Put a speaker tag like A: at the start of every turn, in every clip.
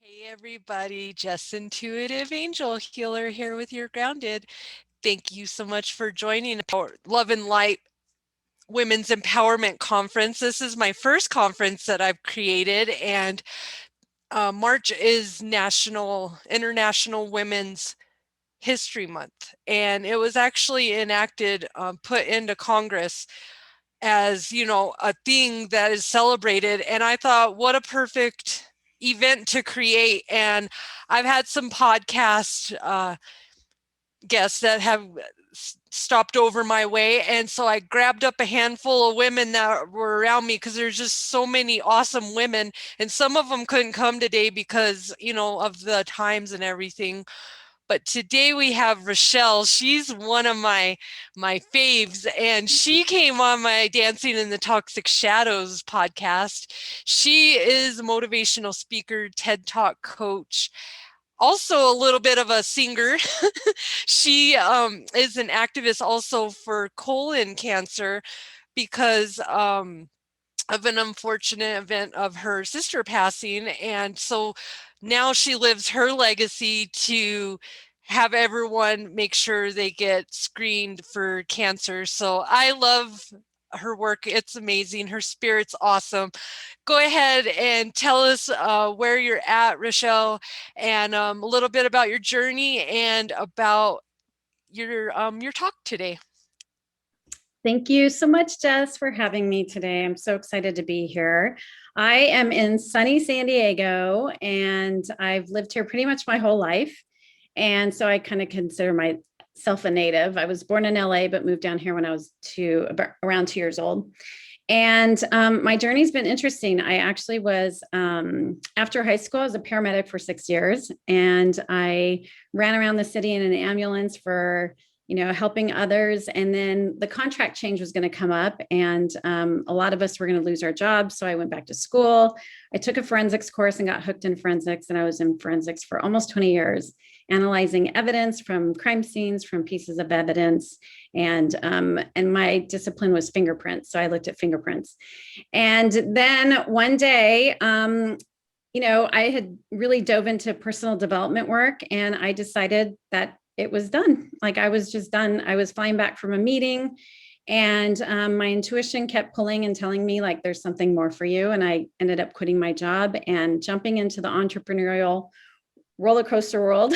A: Hey everybody, Jess Intuitive Angel Healer here with your Grounded. Thank you so much for joining our Love and Light Women's Empowerment Conference. This is my first conference that I've created, and March is International Women's History Month, and it was actually enacted, put into Congress as, a thing that is celebrated. And I thought, what a perfect event to create. And I've had some podcast guests that have stopped over my way. And so I grabbed up a handful of women that were around me because there's just so many awesome women. And some of them couldn't come today because, of the times and everything. But today we have Rachelle. She's one of my faves, and she came on my Dancing in the Toxic Shadows podcast. She is a motivational speaker, TED Talk coach, also a little bit of a singer. She is an activist also for colon cancer because of an unfortunate event of her sister passing. And so now she lives her legacy to have everyone make sure they get screened for cancer. So I love her work. It's amazing. Her spirit's awesome. Go ahead and tell us where you're at, Rachelle, and a little bit about your journey and about your talk today.
B: Thank you so much, Jess, for having me today. I'm so excited to be here. I am in sunny San Diego, and I've lived here pretty much my whole life. And so I kind of consider myself a native. I was born in LA, but moved down here when I was around 2 years old. And my journey's been interesting. I actually was, after high school, I was a paramedic for 6 years, and I ran around the city in an ambulance for helping others. And then the contract change was going to come up, and a lot of us were going to lose our jobs. So I went back to school. I took a forensics course and got hooked in forensics. And I was in forensics for almost 20 years, analyzing evidence from crime scenes, from pieces of evidence. And my discipline was fingerprints. So I looked at fingerprints. And then one day, I had really dove into personal development work, and I decided that it was done. Like, I was just done. I was flying back from a meeting, and my intuition kept pulling and telling me, like, there's something more for you. And I ended up quitting my job and jumping into the entrepreneurial roller coaster world.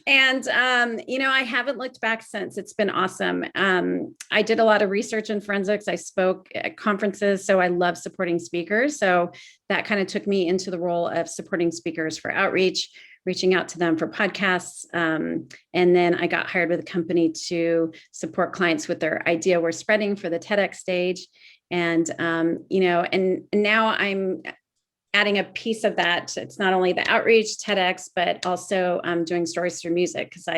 B: And, I haven't looked back since. It's been awesome. I did a lot of research in forensics. I spoke at conferences, so I love supporting speakers. So that kind of took me into the role of supporting speakers for outreach, reaching out to them for podcasts. And then I got hired with a company to support clients with their idea we're spreading for the TEDx stage. And, and now I'm adding a piece of that. It's not only the outreach, TEDx, but also doing stories through music, because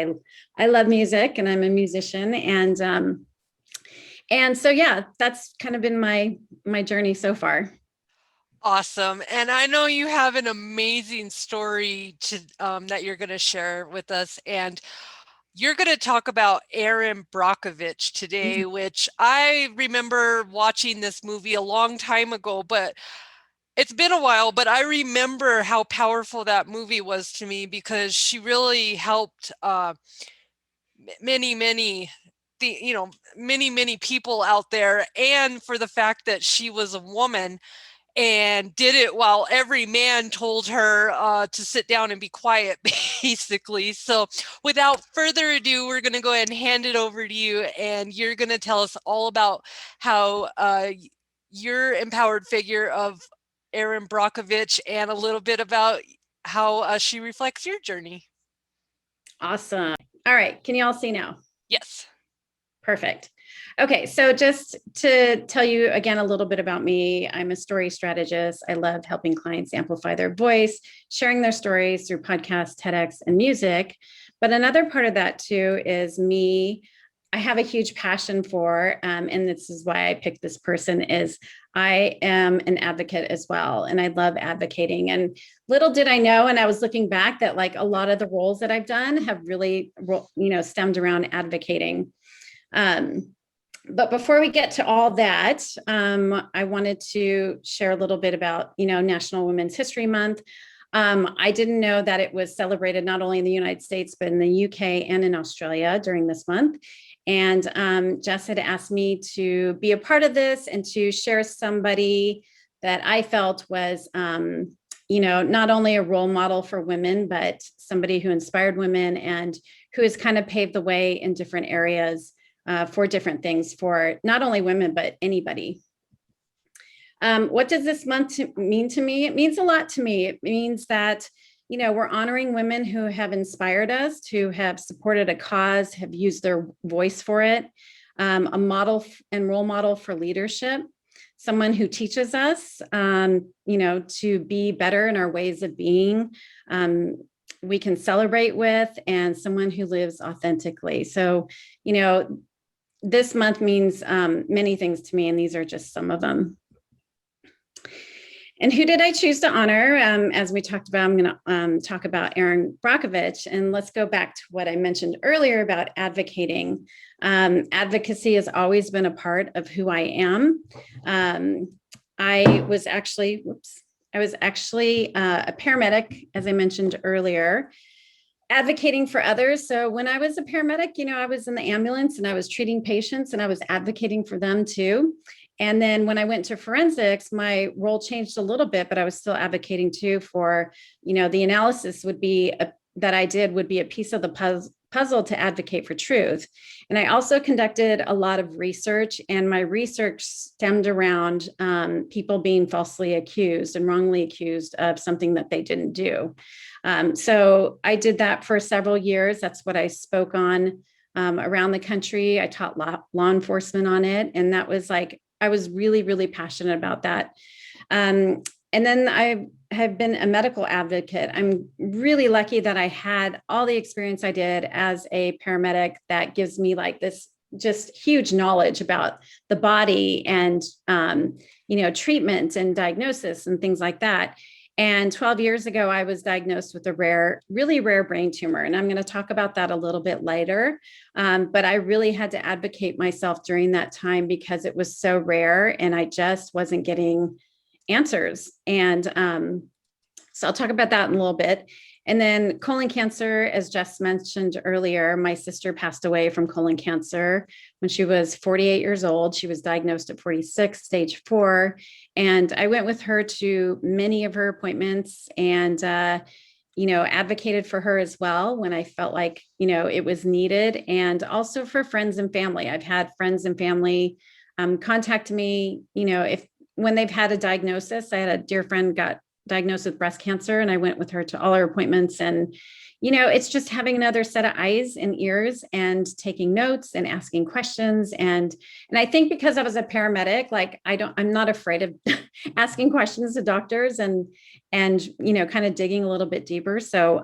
B: I love music and I'm a musician. And so, yeah, that's kind of been my journey so far.
A: Awesome. And I know you have an amazing story that you're going to share with us. And you're going to talk about Erin Brockovich today, which I remember watching this movie a long time ago, but it's been a while. But I remember how powerful that movie was to me, because she really helped many people out there. And for the fact that she was a woman and did it while every man told her to sit down and be quiet, basically. So without further ado, we're going to go ahead and hand it over to you, and you're going to tell us all about how your empowered figure of Erin Brockovich, and a little bit about how she reflects your journey.
B: Awesome. All right. Can you all see now?
A: Yes.
B: Perfect. Okay, so just to tell you again a little bit about me, I'm a story strategist. I love helping clients amplify their voice, sharing their stories through podcasts, TEDx, and music. But another part of that too is me. I have a huge passion for, and this is why I picked this person, is I am an advocate as well. And I love advocating. And little did I know, and I was looking back, that like a lot of the roles that I've done have really, stemmed around advocating. But before we get to all that, I wanted to share a little bit about, National Women's History Month. I didn't know that it was celebrated not only in the United States, but in the UK and in Australia during this month. And Jess had asked me to be a part of this and to share somebody that I felt was, not only a role model for women, but somebody who inspired women and who has kind of paved the way in different areas for different things for not only women, but anybody. What does this month mean to me? It means a lot to me. It means that, we're honoring women who have inspired us, who have supported a cause, have used their voice for it, a model and role model for leadership, someone who teaches us, to be better in our ways of being, we can celebrate with, and someone who lives authentically. So, this month means many things to me, and these are just some of them. And who did I choose to honor? As we talked about, I'm going to talk about Erin Brockovich. And let's go back to what I mentioned earlier about advocating. Advocacy has always been a part of who I am. I was actually a paramedic, as I mentioned earlier, advocating for others. So when I was a paramedic, I was in the ambulance and I was treating patients and I was advocating for them too. And then when I went to forensics, my role changed a little bit, but I was still advocating too for, the analysis that I did would be a piece of the puzzle to advocate for truth. And I also conducted a lot of research, and my research stemmed around people being falsely accused and wrongly accused of something that they didn't do. So I did that for several years. That's what I spoke on around the country. I taught law enforcement on it. And that was I was really, really passionate about that. And then I have been a medical advocate. I'm really lucky that I had all the experience I did as a paramedic that gives me this just huge knowledge about the body and, treatment and diagnosis and things like that. And 12 years ago, I was diagnosed with a really rare brain tumor. And I'm going to talk about that a little bit later. But I really had to advocate myself during that time because it was so rare and I just wasn't getting answers. And so I'll talk about that in a little bit. And then colon cancer, as Jess mentioned earlier, my sister passed away from colon cancer when she was 48 years old. She was diagnosed at 46, stage 4. And I went with her to many of her appointments and, advocated for her as well when I felt like, it was needed. And also for friends and family. I've had friends and family contact me, when they've had a diagnosis. I had a dear friend got diagnosed with breast cancer, and I went with her to all her appointments. And, it's just having another set of eyes and ears and taking notes and asking questions. And I think because I was a paramedic, I'm not afraid of asking questions to doctors and, kind of digging a little bit deeper. So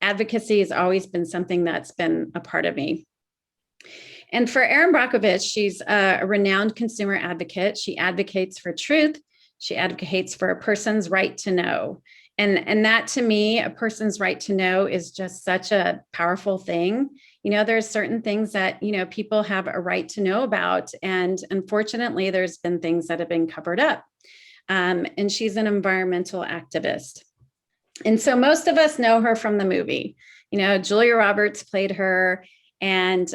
B: advocacy has always been something that's been a part of me. And for Erin Brockovich, she's a renowned consumer advocate. She advocates for truth. She advocates for a person's right to know. And that, to me, a person's right to know is just such a powerful thing. There's certain things that, people have a right to know about. And unfortunately, there's been things that have been covered up. And she's an environmental activist. And so most of us know her from the movie. Julia Roberts played her. And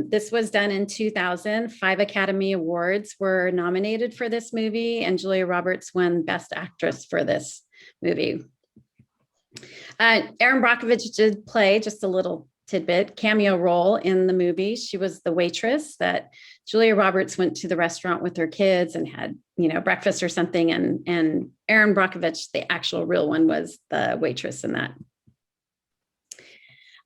B: this was done in 2000. 5 Academy Awards were nominated for this movie, and Julia Roberts won Best Actress for this movie. Erin Brockovich did play just a little tidbit cameo role in the movie. She was the waitress that Julia Roberts went to the restaurant with her kids and had, breakfast or something. And Erin Brockovich, the actual real one, was the waitress in that.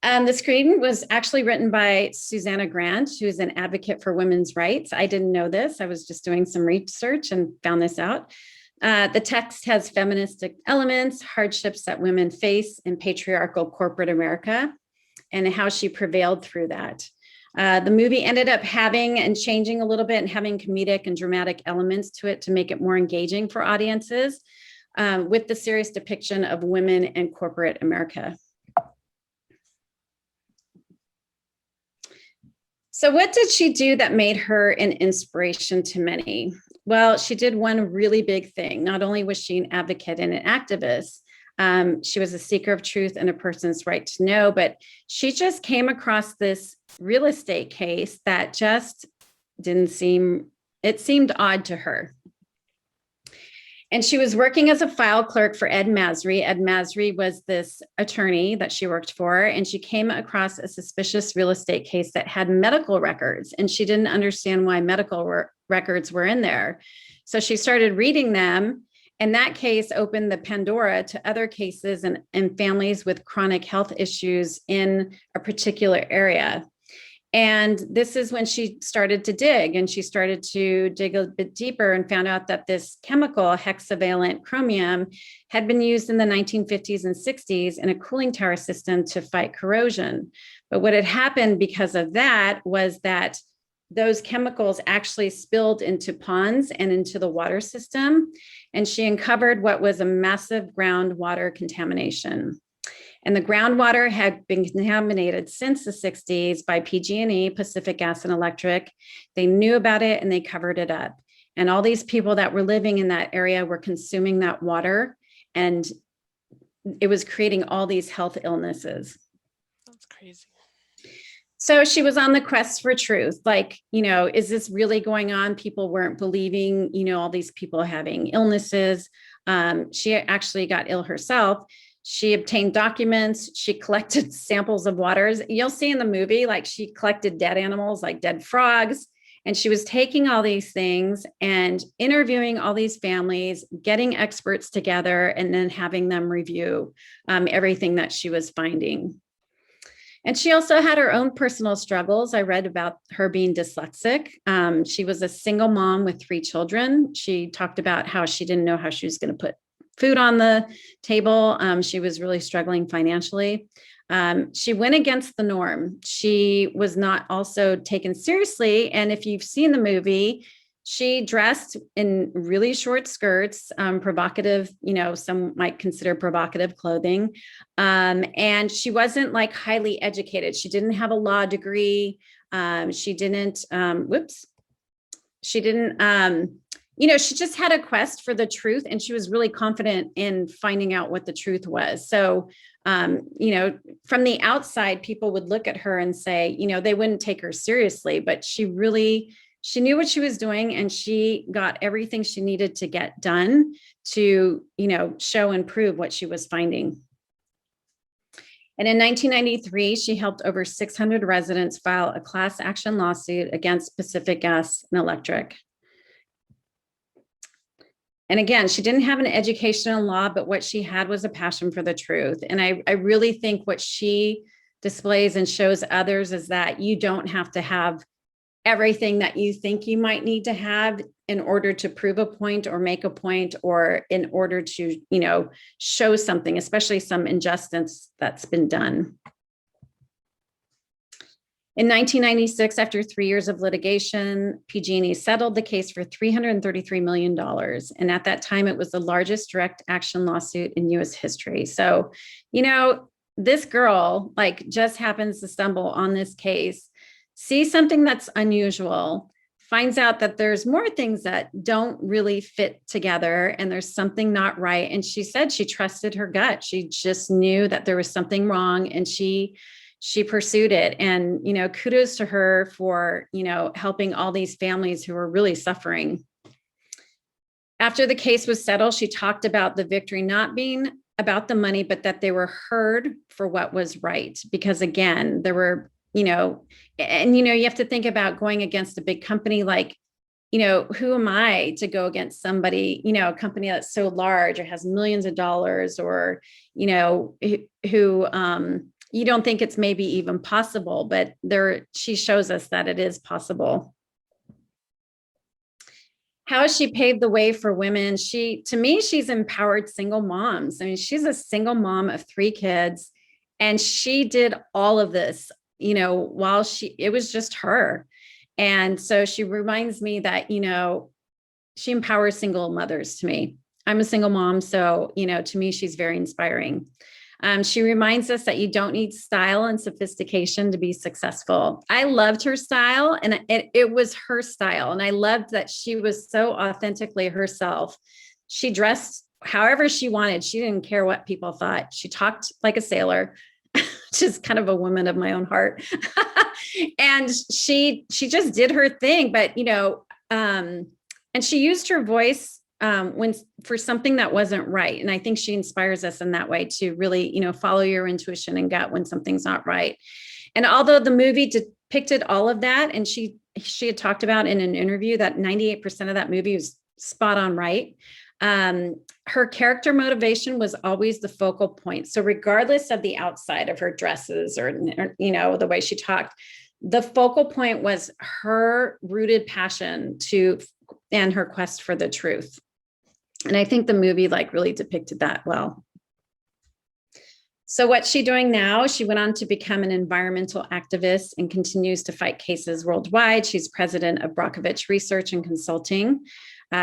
B: The screen was actually written by Susanna Grant, who's an advocate for women's rights. I didn't know this. I was just doing some research and found this out. The text has feministic elements, hardships that women face in patriarchal corporate America, and how she prevailed through that. The movie ended up having and changing a little bit and having comedic and dramatic elements to it to make it more engaging for audiences with the serious depiction of women in corporate America. So, what did she do that made her an inspiration to many? Well, she did one really big thing. Not only was she an advocate and an activist, she was a seeker of truth and a person's right to know, but she just came across this real estate case that just didn't seem, it seemed odd to her. And she was working as a file clerk for Ed Masry. Ed Masry was this attorney that she worked for, and she came across a suspicious real estate case that had medical records, and she didn't understand why medical records were in there. So she started reading them, and that case opened the Pandora to other cases and families with chronic health issues in a particular area. And this is when she started to dig, and she started to dig a bit deeper and found out that this chemical, hexavalent chromium, had been used in the 1950s and 60s in a cooling tower system to fight corrosion. But what had happened because of that was that those chemicals actually spilled into ponds and into the water system. And she uncovered what was a massive groundwater contamination. And the groundwater had been contaminated since the 60s by PG&E, Pacific Gas and Electric. They knew about it and they covered it up. And all these people that were living in that area were consuming that water, and it was creating all these health illnesses.
A: That's crazy.
B: So she was on the quest for truth. Like, is this really going on? People weren't believing, all these people having illnesses. She actually got ill herself. She obtained documents. She collected samples of waters. You'll see in the movie, like she collected dead animals, like dead frogs. And she was taking all these things and interviewing all these families, getting experts together, and then having them review everything that she was finding. And she also had her own personal struggles. I read about her being dyslexic. She was a single mom with 3 children. She talked about how she didn't know how she was going to put food on the table. She was really struggling financially. She went against the norm. She was not also taken seriously. And if you've seen the movie, she dressed in really short skirts, provocative, some might consider provocative clothing. And she wasn't like highly educated. She didn't have a law degree. She didn't, she just had a quest for the truth, and she was really confident in finding out what the truth was. So, from the outside, people would look at her and say, they wouldn't take her seriously, but she knew what she was doing, and she got everything she needed to get done to, show and prove what she was finding. And in 1993, she helped over 600 residents file a class action lawsuit against Pacific Gas and Electric. And again, she didn't have an education in law, but what she had was a passion for the truth. And I really think what she displays and shows others is that you don't have to have everything that you think you might need to have in order to prove a point or make a point, or in order to, show something, especially some injustice that's been done. In 1996, after 3 years of litigation, PG&E settled the case for $333 million. And at that time, it was the largest direct action lawsuit in US history. So, this girl just happens to stumble on this case, sees something that's unusual, finds out that there's more things that don't really fit together, and there's something not right. And she said she trusted her gut. She just knew that there was something wrong, and she pursued it. And, kudos to her for, helping all these families who were really suffering. After the case was settled, she talked about the victory not being about the money, but that they were heard for what was right. Because again, there were, you have to think about going against a big company like, who am I to go against somebody, a company that's so large or has millions of dollars, or, who, you don't think it's maybe even possible, but she shows us that it is possible. How has she paved the way for women? To me, she's empowered single moms. I mean, she's a single mom of 3 kids, and she did all of this, while it was just her. And so she reminds me that, she empowers single mothers to me. I'm a single mom. So, to me, she's very inspiring. She reminds us that you don't need style and sophistication to be successful. I loved her style, and it was her style. And I loved that she was so authentically herself. She dressed however she wanted. She didn't care what people thought. She talked like a sailor, which is kind of a woman of my own heart. And she just did her thing. But, and she used her voice when for something that wasn't right. And I think she inspires us in that way to really, follow your intuition and gut when something's not right. And although the movie depicted all of that, and she had talked about in an interview that 98% of that movie was spot on right. Her character motivation was always the focal point. So regardless of the outside of her dresses or the way she talked, the focal point was her rooted passion and her quest for the truth. And I think the movie really depicted that well. So what's she doing now? She went on to become an environmental activist and continues to fight cases worldwide. She's president of Brockovich Research and Consulting.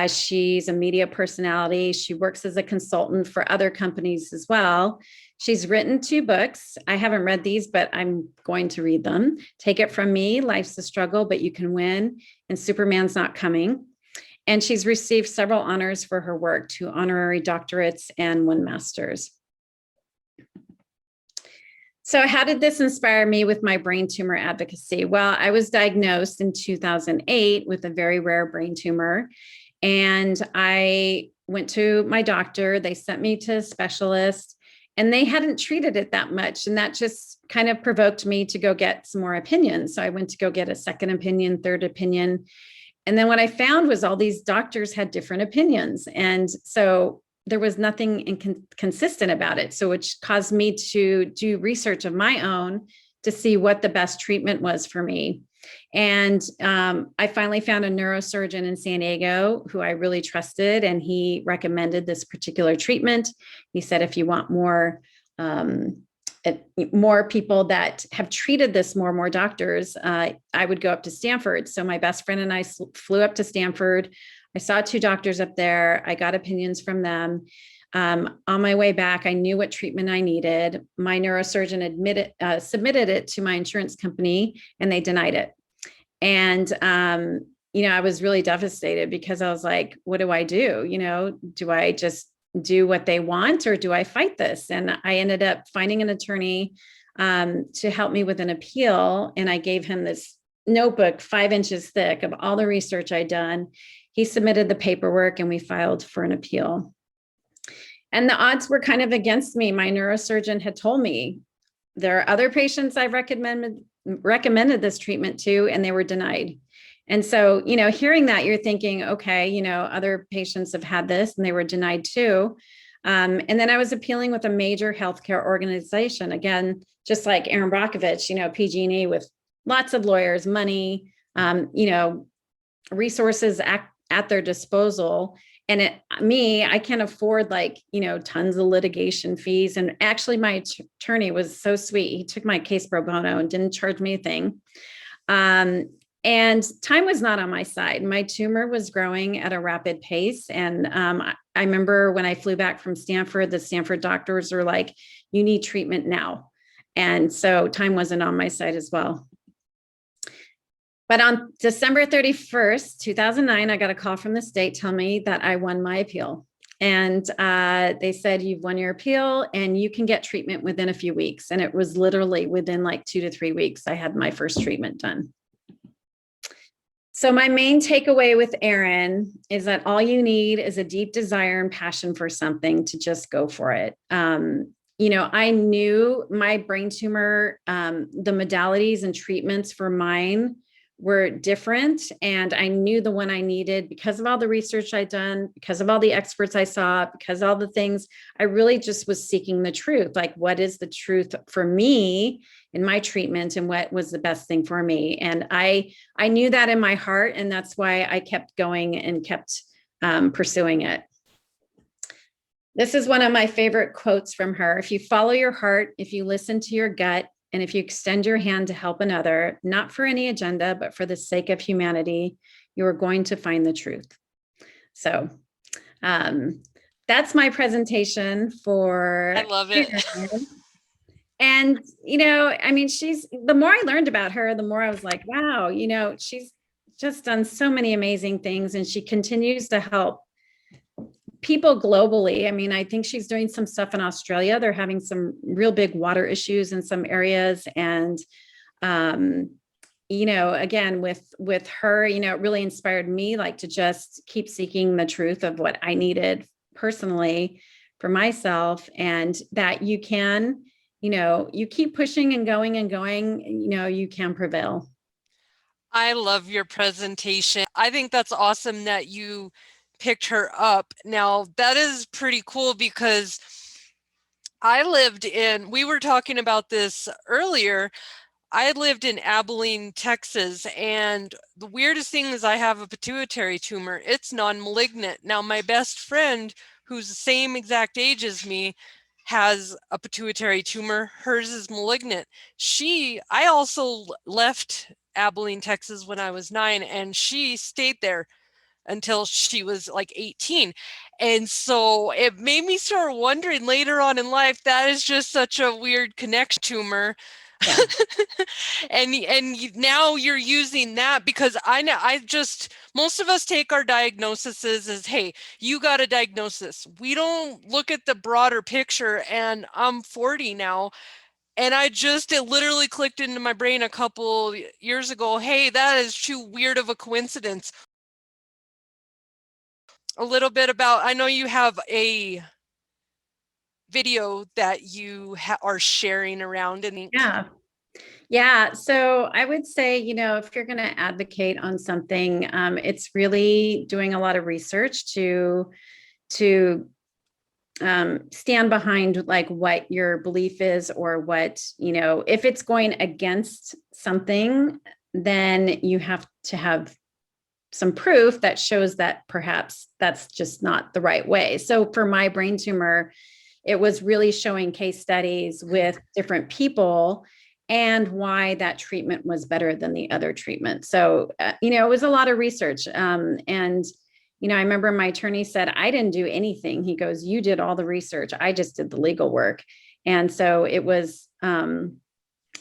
B: She's a media personality. She works as a consultant for other companies as well. She's written 2 books. I haven't read these, but I'm going to read them. Take It From Me, Life's a Struggle, But You Can Win, and Superman's Not Coming. And she's received several honors for her work, 2 honorary doctorates and 1 master's. So how did this inspire me with my brain tumor advocacy? Well, I was diagnosed in 2008 with a very rare brain tumor. And I went to my doctor. They sent me to a specialist, and they hadn't treated it that much. And that just kind of provoked me to go get some more opinions. So I went to go get a second opinion, third opinion. And then what I found was all these doctors had different opinions. And so there was nothing inconsistent about it. So which caused me to do research of my own to see what the best treatment was for me. And I finally found a neurosurgeon in San Diego who I really trusted, and he recommended this particular treatment. He said, if you want more people that have treated this, more doctors, I would go up to Stanford. So my best friend and I flew up to Stanford. I saw 2 doctors up there. I got opinions from them. On my way back, I knew what treatment I needed. My neurosurgeon submitted it to my insurance company, and they denied it. And, I was really devastated because I was like, what do I do? Do I just do what they want, or do I fight this? And I ended up finding an attorney to help me with an appeal. And I gave him this notebook 5 inches thick of all the research I'd done. He submitted the paperwork, and we filed for an appeal. And the odds were kind of against me. My neurosurgeon had told me there are other patients I've recommended this treatment to, and they were denied. And so, hearing that, you're thinking, okay, other patients have had this and they were denied too. And then I was appealing with a major healthcare organization, again, just like Erin Brockovich, PG&E, with lots of lawyers, money, resources at their disposal. And I can't afford tons of litigation fees. And actually my attorney was so sweet. He took my case pro bono and didn't charge me a thing. And time was not on my side. My tumor was growing at a rapid pace. And I remember when I flew back from Stanford, the Stanford doctors were like, you need treatment now. And so time wasn't on my side as well. But on December 31st, 2009, I got a call from the state telling me that I won my appeal. And they said, you've won your appeal and you can get treatment within a few weeks. And it was literally within 2 to 3 weeks, I had my first treatment done. So my main takeaway with Erin is that all you need is a deep desire and passion for something to just go for it. I knew my brain tumor, the modalities and treatments for mine were different. And I knew the one I needed because of all the research I'd done, because of all the experts I saw, because all the things, I really just was seeking the truth. Like, what is the truth for me in my treatment, and what was the best thing for me? And I knew that in my heart. And that's why I kept going and kept pursuing it. This is one of my favorite quotes from her. If you follow your heart, if you listen to your gut, and if you extend your hand to help another, not for any agenda, but for the sake of humanity, you are going to find the truth. So that's my presentation
A: I
B: for
A: love it.
B: Erin. And, I mean, the more I learned about her, the more I was like, wow, she's just done so many amazing things and she continues to help people globally. I mean, I think she's doing some stuff in Australia. They're having some real big water issues in some areas. And, um, again, with her, it really inspired me like to just keep seeking the truth of what I needed personally for myself, and that you can, you keep pushing and going and going, you can prevail.
A: I love your presentation. I think that's awesome that you picked her up. Now, that is pretty cool because we were talking about this earlier. I lived in Abilene, Texas, and the weirdest thing is I have a pituitary tumor. It's non-malignant. Now, my best friend, who's the same exact age as me, has a pituitary tumor. Hers is malignant. I also left Abilene, Texas when I was 9, and she stayed there until she was like 18. And so it made me start wondering later on in life, that is just such a weird connection tumor.
B: Yeah.
A: And now you're using that because most of us take our diagnoses as, hey, you got a diagnosis. We don't look at the broader picture. And I'm 40 now. And it literally clicked into my brain a couple years ago. Hey, that is too weird of a coincidence. A little bit about, I know you have a video that you are sharing around and
B: Yeah. Yeah. So I would say, if you're going to advocate on something, it's really doing a lot of research to stand behind like what your belief is, or what, if it's going against something, then you have to have some proof that shows that perhaps that's just not the right way. So for my brain tumor, it was really showing case studies with different people and why that treatment was better than the other treatment. So, it was a lot of research. And I remember my attorney said, I didn't do anything. He goes, you did all the research. I just did the legal work. And so it was,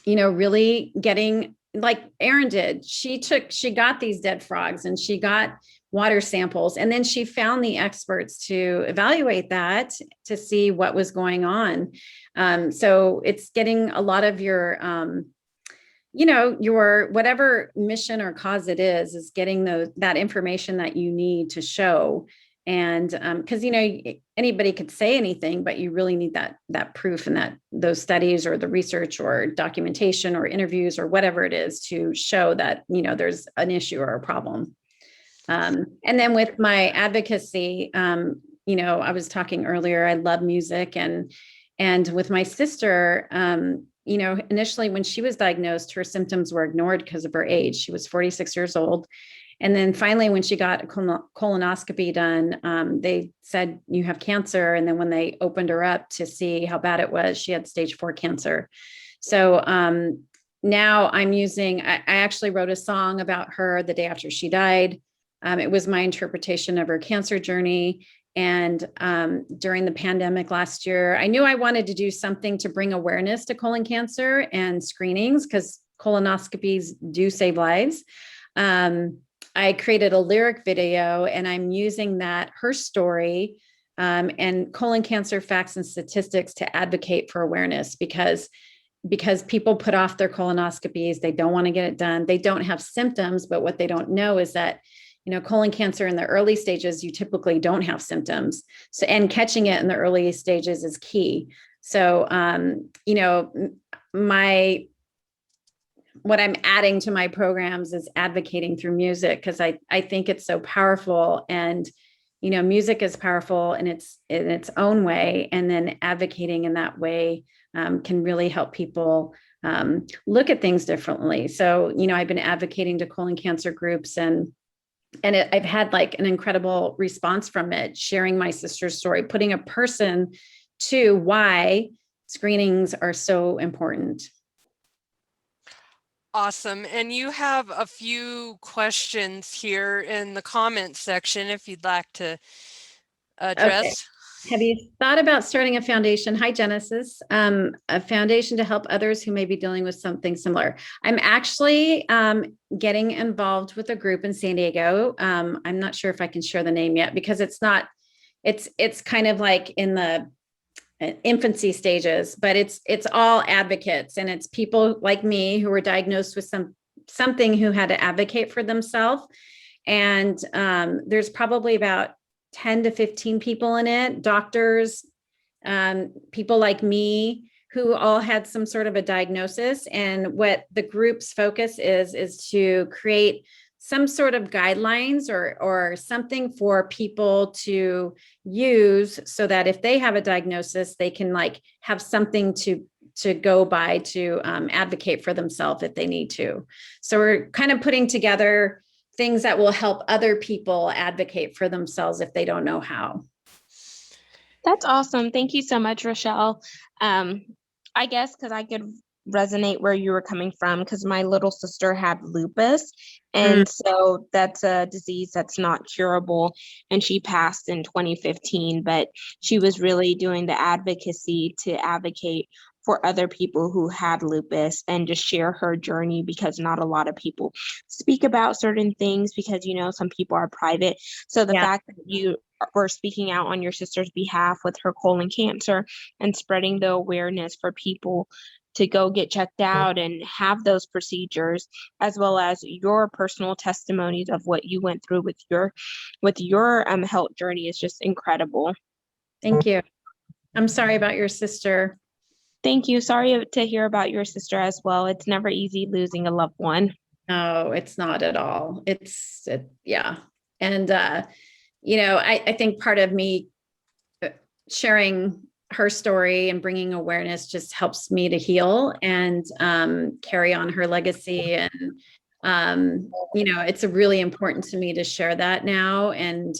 B: really getting like Erin did. She got these dead frogs and she got water samples, and then she found the experts to evaluate that to see what was going on. So it's getting a lot of your, your whatever mission or cause it is getting that information that you need to show. And because anybody could say anything, but you really need that proof and those studies or the research or documentation or interviews or whatever it is to show that there's an issue or a problem. And then with my advocacy, I was talking earlier, I love music, and with my sister, initially when she was diagnosed, her symptoms were ignored because of her age. She was 46 years old. And then finally, when she got a colonoscopy done, they said, you have cancer. And then when they opened her up to see how bad it was, she had stage 4 cancer. So now I actually wrote a song about her the day after she died. It was my interpretation of her cancer journey. And during the pandemic last year, I knew I wanted to do something to bring awareness to colon cancer and screenings, because colonoscopies do save lives. I created a lyric video, and I'm using her story, and colon cancer facts and statistics to advocate for awareness, because people put off their colonoscopies. They don't want to get it done. They don't have symptoms, but what they don't know is that colon cancer in the early stages, you typically don't have symptoms. So, and catching it in the early stages is key. So, what I'm adding to my programs is advocating through music, because I think it's so powerful. And, music is powerful in its own way. And then advocating in that way can really help people look at things differently. So, I've been advocating to colon cancer groups, and I've had like an incredible response from it, sharing my sister's story, putting a person to why screenings are so important.
A: Awesome. And you have a few questions here in the comments section if you'd like to
B: Okay.
A: address.
B: Have you thought about starting a foundation? Hi, Genesis. A foundation to help others who may be dealing with something similar. I'm actually getting involved with a group in San Diego. I'm not sure if I can share the name yet because it's kind of like in the infancy stages, but it's all advocates, and it's people like me who were diagnosed with something who had to advocate for themselves. And there's probably about 10 to 15 people in it, doctors, people like me who all had some sort of a diagnosis. And what the group's focus is to create some sort of guidelines or something for people to use so that if they have a diagnosis, they can like have something to go by to advocate for themselves if they need to. So we're kind of putting together things that will help other people advocate for themselves if they don't know how.
C: That's awesome. Thank you so much, Rachelle. I guess because I could resonate where you were coming from, because my little sister had lupus. And so that's a disease that's not curable. And she passed in 2015, but she was really doing the advocacy to advocate for other people who had lupus and just share her journey, because not a lot of people speak about certain things because, you know, some people are private. So the fact that you were speaking out on your sister's behalf with her colon cancer and spreading the awareness for people to go get checked out and have those procedures, as well as your personal testimonies of what you went through with your health journey, is just incredible.
B: Thank you. I'm sorry about your sister.
C: Thank you. Sorry to hear about your sister as well. It's never easy losing a loved one.
B: No, it's not at all. Yeah. And, you know, I think part of me sharing her story and bringing awareness just helps me to heal and carry on her legacy. And, you know, it's really important to me to share that now. And,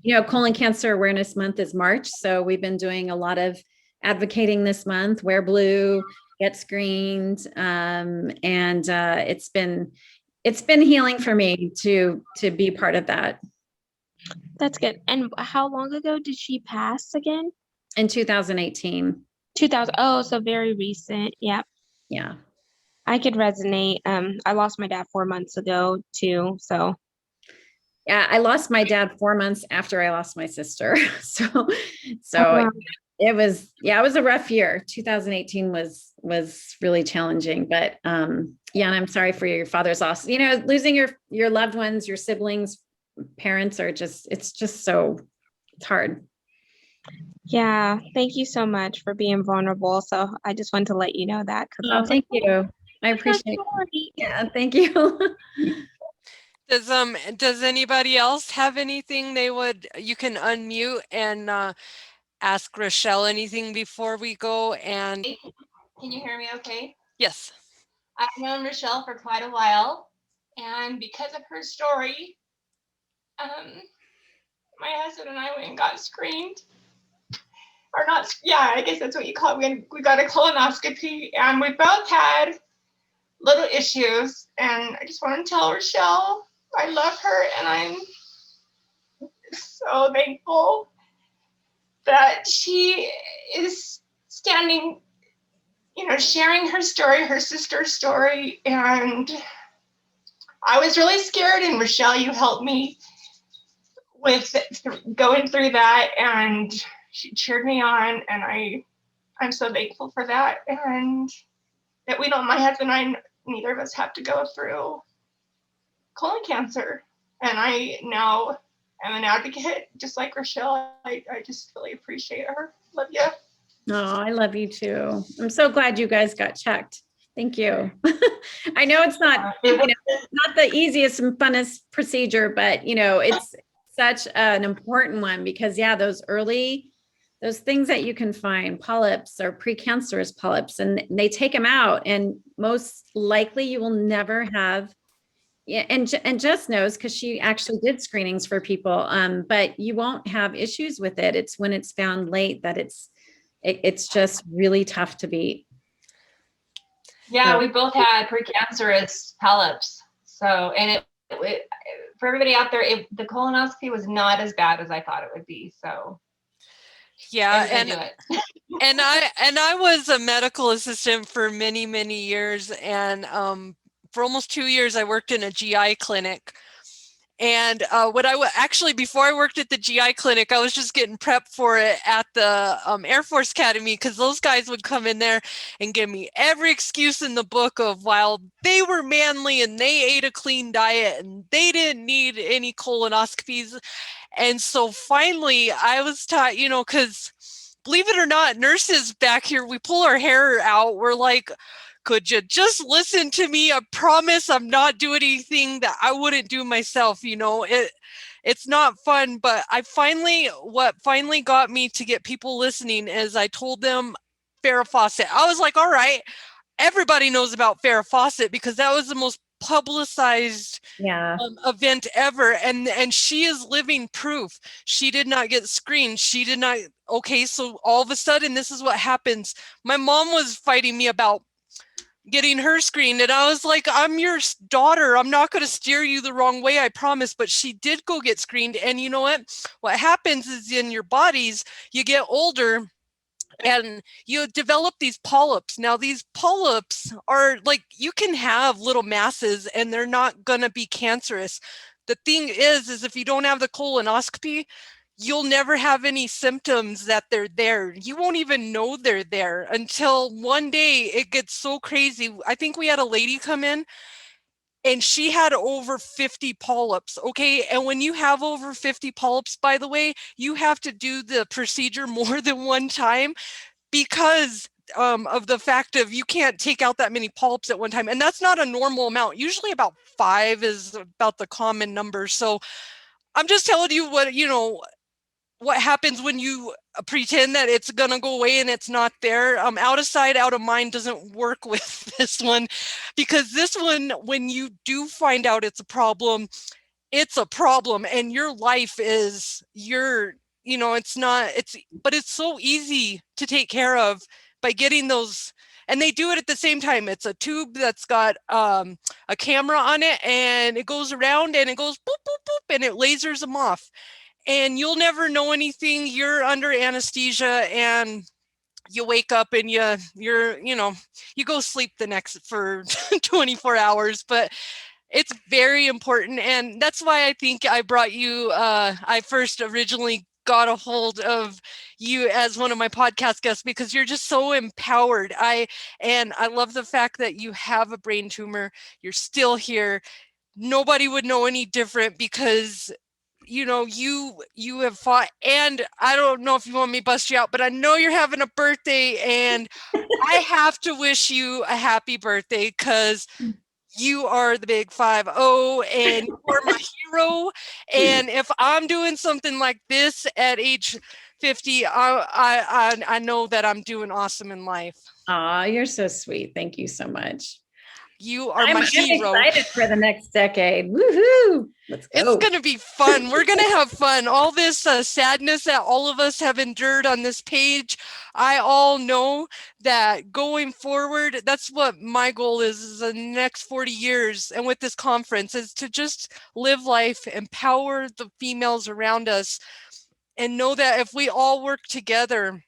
B: you know, Colon Cancer Awareness Month is March. So we've been doing a lot of advocating this month. Wear blue, get screened. And it's been healing for me to be part of that.
C: That's good. And how long ago did she pass again?
B: In 2018.
C: 2000. Oh, so very recent. Yeah.
B: Yeah.
C: I could resonate. I lost my dad 4 months ago too. So
B: yeah, I lost my dad 4 months after I lost my sister. So
C: wow.
B: it was a rough year. 2018 was really challenging, but yeah, and I'm sorry for your father's loss. You know, losing your loved ones, your siblings, parents are it's hard.
C: Yeah, thank you so much for being vulnerable. So I just wanted to let you know that, because
B: thank you. I appreciate it. Yeah, thank you.
A: Does anybody else have anything you can unmute and ask Rachelle anything before we go? And
D: can you hear me okay?
A: Yes.
D: I've known Rachelle for quite a while, and because of her story, my husband and I went and got screened. Or not, yeah, I guess that's what you call it. We got a colonoscopy, and we both had little issues, and I just want to tell Rachelle I love her, and I'm so thankful that she is standing, you know, sharing her story, her sister's story. And I was really scared, and Rachelle, you helped me with going through that, and she cheered me on, and I'm so thankful for that. And that my husband and I, neither of us have to go through colon cancer. And I now am an advocate, just like Rachelle. I just really appreciate her. Love you.
B: Oh, I love you too. I'm so glad you guys got checked. Thank you. I know it's not, not the easiest and funnest procedure, but you know, it's such an important one because those things that you can find, polyps or precancerous polyps, and they take them out, and most likely you will never have. Yeah, and Jess knows because she actually did screenings for people, but you won't have issues with it. It's when it's found late that it's just really tough to beat.
D: Yeah, we both had precancerous polyps. So, and it for everybody out there, the colonoscopy was not as bad as I thought it would be. So
A: Yeah,
D: every time I do it.
A: and I was a medical assistant for many, many years, and for almost 2 years I worked in a GI clinic. And actually, before I worked at the GI clinic, I was just getting prepped for it at the Air Force Academy, because those guys would come in there and give me every excuse in the book of while they were manly and they ate a clean diet and they didn't need any colonoscopies. And so finally I was taught, because believe it or not, nurses back here, we pull our hair out. We're like, could you just listen to me? I promise I'm not doing anything that I wouldn't do myself. It's not fun, but what finally got me to get people listening is I told them Farrah Fawcett. I was like, all right, everybody knows about Farrah Fawcett because that was the most publicized event ever, and she is living proof. She did not get screened. She did not. Okay, so all of a sudden, this is what happens. My mom was fighting me about getting her screened, and I was like, I'm your daughter. I'm not going to steer you the wrong way, I promise. But she did go get screened, and you know what happens is in your bodies, you get older and you develop these polyps. Now, these polyps are like, you can have little masses and they're not going to be cancerous. The thing is if you don't have the colonoscopy, you'll never have any symptoms that they're there. You won't even know they're there until one day it gets so crazy. I think we had a lady come in and she had over 50 polyps. Okay. And when you have over 50 polyps, by the way, you have to do the procedure more than one time because of the fact of you can't take out that many polyps at one time. And that's not a normal amount. Usually about 5 is about the common number. So I'm just telling you what happens when you pretend that it's going to go away and it's not there. Out of sight, out of mind doesn't work with this one, because this one, when you do find out it's a problem and your life is but it's so easy to take care of by getting those. And they do it at the same time. It's a tube that's got a camera on it, and it goes around and it goes boop, boop, boop, and it lasers them off. And you'll never know anything. You're under anesthesia and you wake up and you go sleep the next for 24 hours, but it's very important. And that's why I think I brought you, I first originally got a hold of you as one of my podcast guests, because you're just so empowered. And I love the fact that you have a brain tumor. You're still here. Nobody would know any different, because you have fought. And I don't know if you want me to bust you out, but I know you're having a birthday, and I have to wish you a happy birthday, because you are the big 5-0 and you're my hero. And if I'm doing something like this at age 50, I know that I'm doing awesome in life.
B: Aw, you're so sweet. Thank you so much.
A: You are my hero.
B: I'm excited for the next decade. Woohoo! Let's go.
A: It's going to be fun. We're going to have fun. All this sadness that all of us have endured on this page, I all know that going forward, that's what my goal is the next 40 years. And with this conference is to just live life, empower the females around us, and know that if we all work together,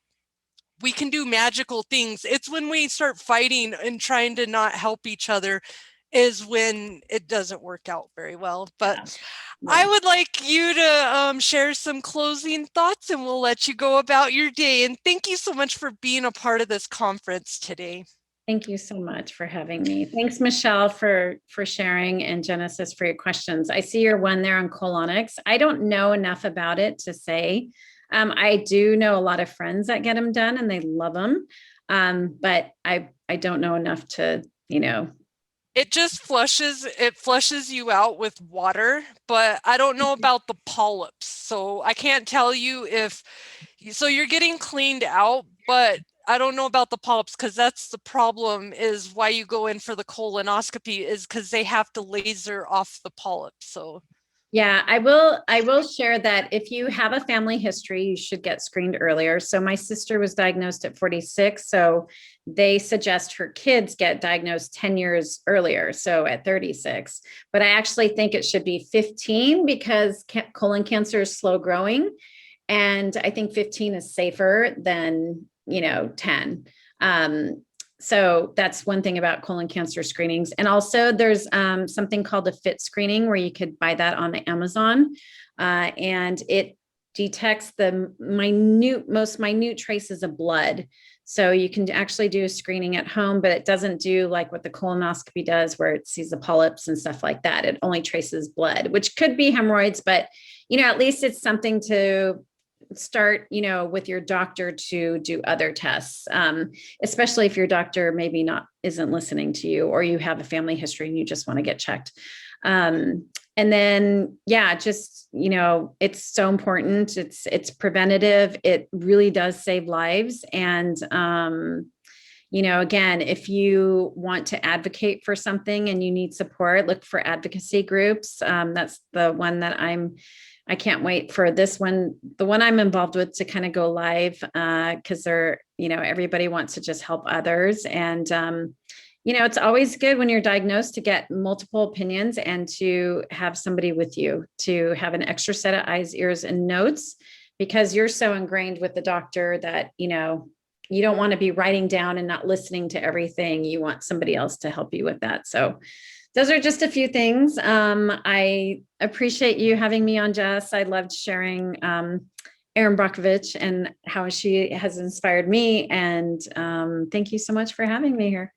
A: we can do magical things. It's when we start fighting and trying to not help each other is when it doesn't work out very well. But I would like you to share some closing thoughts, and we'll let you go about your day. And thank you so much for being a part of this conference today.
B: Thank you so much for having me. Thanks, Michelle, for sharing, and Genesis for your questions. I see your one there on colonics. I don't know enough about it to say. I do know a lot of friends that get them done and they love them. But I don't know enough to,
A: It just flushes you out with water, but I don't know about the polyps. So I can't tell you so you're getting cleaned out, but I don't know about the polyps, because that's the problem, is why you go in for the colonoscopy is because they have to laser off the polyps. So
B: yeah, I will share that if you have a family history, you should get screened earlier. So my sister was diagnosed at 46. So they suggest her kids get diagnosed 10 years earlier. So at 36, but I actually think it should be 15 because colon cancer is slow growing. And I think 15 is safer than, 10. So that's one thing about colon cancer screenings. And also there's something called a FIT screening where you could buy that on Amazon. And it detects the most minute traces of blood. So you can actually do a screening at home, but it doesn't do like what the colonoscopy does, where it sees the polyps and stuff like that. It only traces blood, which could be hemorrhoids, but at least it's something to start, with your doctor to do other tests, especially if your doctor maybe isn't listening to you, or you have a family history and you just want to get checked. And then, just, it's so important. It's preventative. It really does save lives. And, again, if you want to advocate for something and you need support, look for advocacy groups. That's the one that I can't wait for this one, the one I'm involved with, to kind of go live, because they're, everybody wants to just help others. And, it's always good when you're diagnosed to get multiple opinions and to have somebody with you, to have an extra set of eyes, ears, and notes, because you're so ingrained with the doctor that, you don't want to be writing down and not listening to everything. You want somebody else to help you with that. So those are just a few things. I appreciate you having me on, Jess. I loved sharing Erin Brockovich and how she has inspired me. And thank you so much for having me here.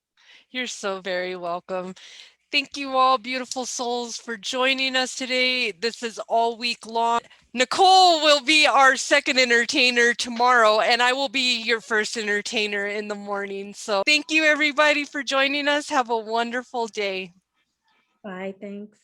A: You're so very welcome. Thank you all, beautiful souls, for joining us today. This is all week long. Nicole will be our second entertainer tomorrow, and I will be your first entertainer in the morning. So thank you, everybody, for joining us. Have a wonderful day.
B: Bye. Thanks.